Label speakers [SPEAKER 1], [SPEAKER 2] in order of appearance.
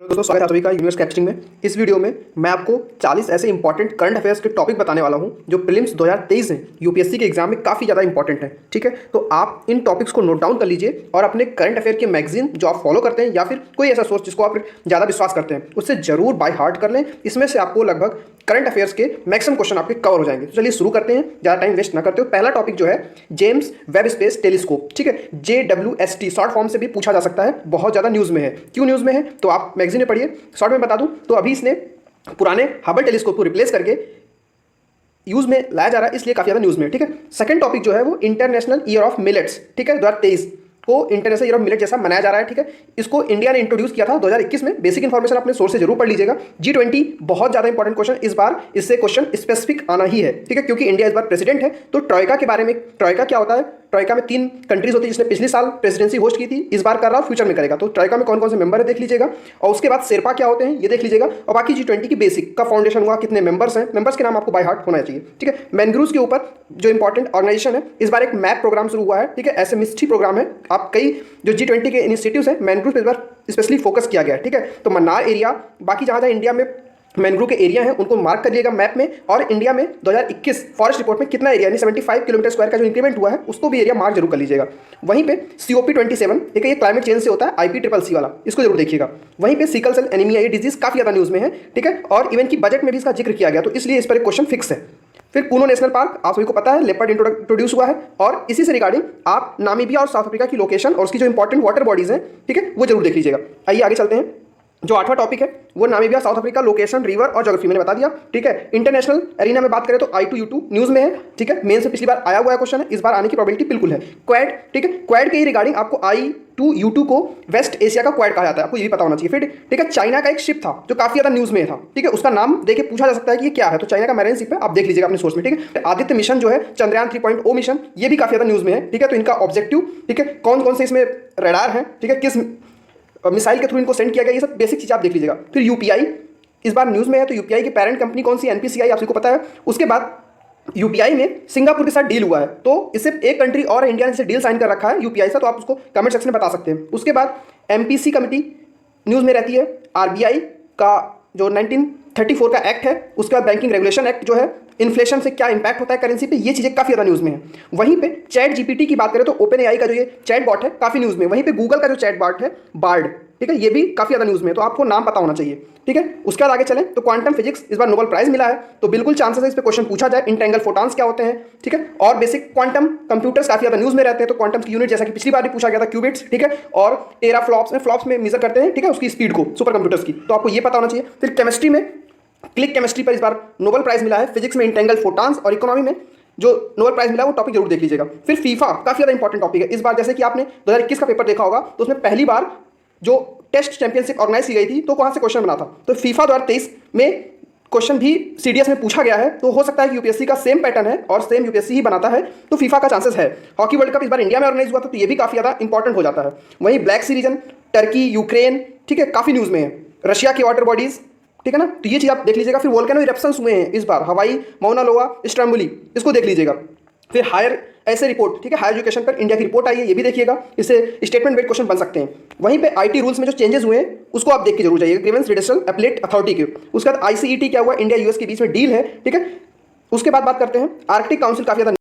[SPEAKER 1] दोस्तों स्वागत है आप सभी का यूनिवर्स कैप्चरिंग में। इस वीडियो में मैं आपको 40 ऐसे इंपॉर्टेंट करंट अफेयर्स के टॉपिक बताने वाला हूं जो प्रीलिम्स 2023 हैं यूपीएससी के एग्जाम में काफ़ी ज़्यादा इंपॉर्टेंट है। ठीक है, तो आप इन टॉपिक्स को नोट डाउन कर लीजिए और अपने करंट अफेयर के मैगजीन जो आप फॉलो करते हैं या फिर कोई ऐसा सोर्स जिसको आप ज़्यादा विश्वास करते हैं उससे जरूर बाय हार्ट कर लें। इसमें से आपको लगभग करंट अफेयर्स के मैक्सिमम क्वेश्चन आपके कवर हो जाएंगे। तो चलिए शुरू करते हैं, ज़्यादा टाइम वेस्ट ना करते हो। पहला टॉपिक जो है जेम्स वेब स्पेस टेलीस्कोप। ठीक है, JWST शॉर्ट फॉर्म से भी पूछा जा सकता है, बहुत ज़्यादा न्यूज़ में है। क्यों न्यूज़ में है तो आप मैगजीन में पढ़िए। शॉर्ट में बता दूं तो अभी इसने पुराने हबल टेलीस्कोप को रिप्लेस करके यूज में लाया जा रहा है, इसलिए काफी ज्यादा न्यूज में। ठीक है, सेकंड टॉपिक जो है वो इंटरनेशनल ईयर ऑफ मिलेट्स। ठीक है, 2023 को इंटरनेशनल ईयर ऑफ मिलेट जैसा मनाया जा रहा है। ठीक है, इसको इंडिया ने इंट्रोड्यूस किया था 2021 में। बेसिक इन्फॉर्मेशन अपने सोर्स से जरूर पढ़ लीजिएगा। G20 बहुत ज्यादा इंपॉर्टेंट क्वेश्चन, इस बार इससे क्वेश्चन स्पेसिफिक आना ही है। ठीक है, क्योंकि इंडिया इस बार प्रेसिडेंट है। तो ट्रॉयका के बारे में, ट्रॉयका क्या होता है, ट्रॉयका में 3 कंट्रीज होती है जिसने पिछले साल प्रेसिडेंसी होस्ट की थी, इस बार कर रहा और फ्यूचर में करेगा। तो ट्रॉयका में कौन कौन से मेंबर है देख लीजिएगा, और उसके बाद शेरपा क्या होते हैं ये देख लीजिएगा, और बाकी G20 की बेसिक का फाउंडेशन हुआ, कितने मेंबर्स हैं, मेंबर्स के नाम आपको बाय हार्ट होना चाहिए। ठीक है, मैनग्रूव्स के ऊपर जो इंपॉर्टेंट ऑर्गेनाइजेशन है, इस बार एक मैप प्रोग्राम शुरू हुआ है। ठीक है, ऐसे मिस्ट्री प्रोग्राम है। आप कई जो G20 के इनिशिएटिव्स हैं मैनग्रूव पे इस बार स्पेशली फोकस किया गया है। ठीक है, तो मन्नार एरिया, बाकी जहाँ जहाँ इंडिया में मैनग्रूव के एरिया हैं उनको मार्क करिएगा मैप में, और इंडिया में 2021 फॉरेस्ट रिपोर्ट में कितना एरिया यानी 75 किलोमीटर स्क्वायर का जो इंक्रीमेंट हुआ है उसको भी एरिया मार्क जरूर कर लीजिएगा। वहीं पे COP27 एक ये क्लाइमेट चेंज से होता है, IPCC वाला, इसको जरूर देखिएगा। वहीं पे सिकल सेल एनीमिया ये डिजीज काफी ज्यादा न्यूज में है। ठीक है, और इवन की बजट में भी इसका जिक्र किया गया, तो इसलिए इस पर एक क्वेश्चन फिक्स है। फिर कूनो नेशनल पार्क आप सभी को पता है, लेपर्ड इंट्रोड्यूस हुआ है, और इसी से रिगार्डिंग आप नामीबिया और साउथ अफ्रीका की लोकेशन और उसकी जो इंपॉर्टेंट वाटर बॉडीज हैं, ठीक है, वो जरूर देख लीजिएगा। आइए आगे चलते हैं। जो 8वां टॉपिक है वो Namibia, south Africa, location, river और ज्योग्राफी मैंने बता दिया। ठीक है, इंटरनेशनल एरिना में बात करें तो I2U2 न्यूज में है। ठीक है, मेन से पिछली बार आया हुआ है क्वेश्चन है, इस बार आने की प्रोबेबिलिटी बिल्कुल है। क्वाड, ठीक है, क्वाड के ही रिगार्डिंग आपको I2U2 को वेस्ट एशिया का क्वाड कहा जाता है, आपको ये भी पता होना चाहिए। फिर ठीक है, चाइना का एक शिप था जो काफी ज्यादा न्यूज में था। ठीक है, उसका नाम देके पूछा जा सकता है कि ये क्या है, तो चाइना का मैरीन शिप है, आप देख लीजिएगा अपने सोर्स में। ठीक है, आदित्य मिशन जो है चंद्रयान 3.0 मिशन, ये भी काफी ज्यादा न्यूज में है। ठीक है, तो इनका ऑब्जेक्टिव, ठीक है, कौन कौन से इसमें रडार है, ठीक है, किस मिसाइल के थ्रू इनको सेंड किया गया, ये सब बेसिक चीज़ आप देख लीजिएगा। फिर UPI इस बार न्यूज़ में है, तो UPI की पेरेंट कंपनी कौन सी, NPCI, आप सबको पता है। उसके बाद UPI में सिंगापुर के साथ डील हुआ है, तो इससे एक कंट्री और इंडिया ने डील साइन कर रखा है UPI से, तो आप उसको कमेंट सेक्शन में बता सकते हैं। उसके बाद MPC कमेटी न्यूज़ में रहती है। RBI का जो 1934 का एक्ट है, उसके बाद बैंकिंग रेगुलेशन एक्ट जो है, इन्फ्लेशन से क्या इंपैक्ट होता है करेंसी पे, ये चीज़ें काफ़ी ज़्यादा न्यूज़ में है। वहीं पे चैट GPT की बात करें तो OpenAI का जो ये चैट बॉट है काफ़ी न्यूज़ में। वहीं पे गूगल का जो चैट बॉट है बार्ड, ठीक है, ये भी काफ़ी ज़्यादा न्यूज़ में है, तो आपको नाम पता होना चाहिए। ठीक है, उसके बाद आगे चलें तो क्वांटम फिजिक्स इस बार नोबेल प्राइज मिला है, तो बिल्कुल चांसेस है इस पर क्वेश्चन पूछा जाए। इंटेंगल फोटॉन्स क्या होते हैं, ठीक है, और बेसिक क्वांटम कंप्यूटर्स काफ़ी ज़्यादा न्यूज़ में रहते हैं, तो क्वांटम की यूनिट जैसा कि पिछली बार भी पूछा गया था क्यूबिट्स। ठीक है, और टेरा फ्लॉप्स में मेजर करते हैं, ठीक है, उसकी स्पीड को सुपर कंप्यूटर्स की, तो आपको ये पता होना चाहिए। फिर केमिस्ट्री में क्लिक केमिस्ट्री पर इस बार नोबेल प्राइज मिला है, फिजिक्स में इंटेंगल फोटॉन्स, और इकोनॉमी में जो नोबेल प्राइज मिला वो टॉपिक जरूर देख लीजिएगा। फिर फीफा काफी ज्यादा इंपॉर्टेंट टॉपिक है इस बार, जैसे कि आपने 2021 का पेपर देखा होगा, तो उसमें पहली बार जो टेस्ट चैंपियनशिप ऑर्गेनाइज की गई थी, तो वहां से क्वेश्चन बना था। तो फीफा 2023 में क्वेश्चन भी CDS में पूछा गया है, तो हो सकता है कि UPSC का सेम पैटर्न है और सेम UPSC ही बनाता है, तो फीफा का चांसेस है। हॉकी वर्ल्ड कप इस बार इंडिया में ऑर्गेनाइज हुआ था, तो ये भी काफी ज्यादा इंपॉर्टेंट हो जाता है। वहीं ब्लैक सी रीजन, टर्की, यूक्रेन, ठीक है, काफी न्यूज में है। रशिया की वाटर बॉडीज, ठीक है ना, तो ये चीज आप देख लीजिएगा। फिर वोल्केनो इरप्शंस हुए हैं इस बार, हवाई, माउना लोआ, इस्तांबुल, इसको देख लीजिएगा। फिर हायर ऐसे रिपोर्ट, ठीक है, हायर एजुकेशन पर इंडिया की रिपोर्ट आई है, ये भी देखिएगा, इससे स्टेटमेंट बेस्ड क्वेश्चन बन सकते हैं। वहीं पे IT रूल्स में जो चेंजेस हुए हैं उसको आप देख के जरूर जाइएगा, ग्रीवेंस रिडक्शन अपीलेट अथॉरिटी के। उसके बाद ICET क्या हुआ, इंडिया US के बीच में डील है। ठीक है, उसके बाद बात करते हैं आर्कटिक काउंसिल, काफी ज्यादा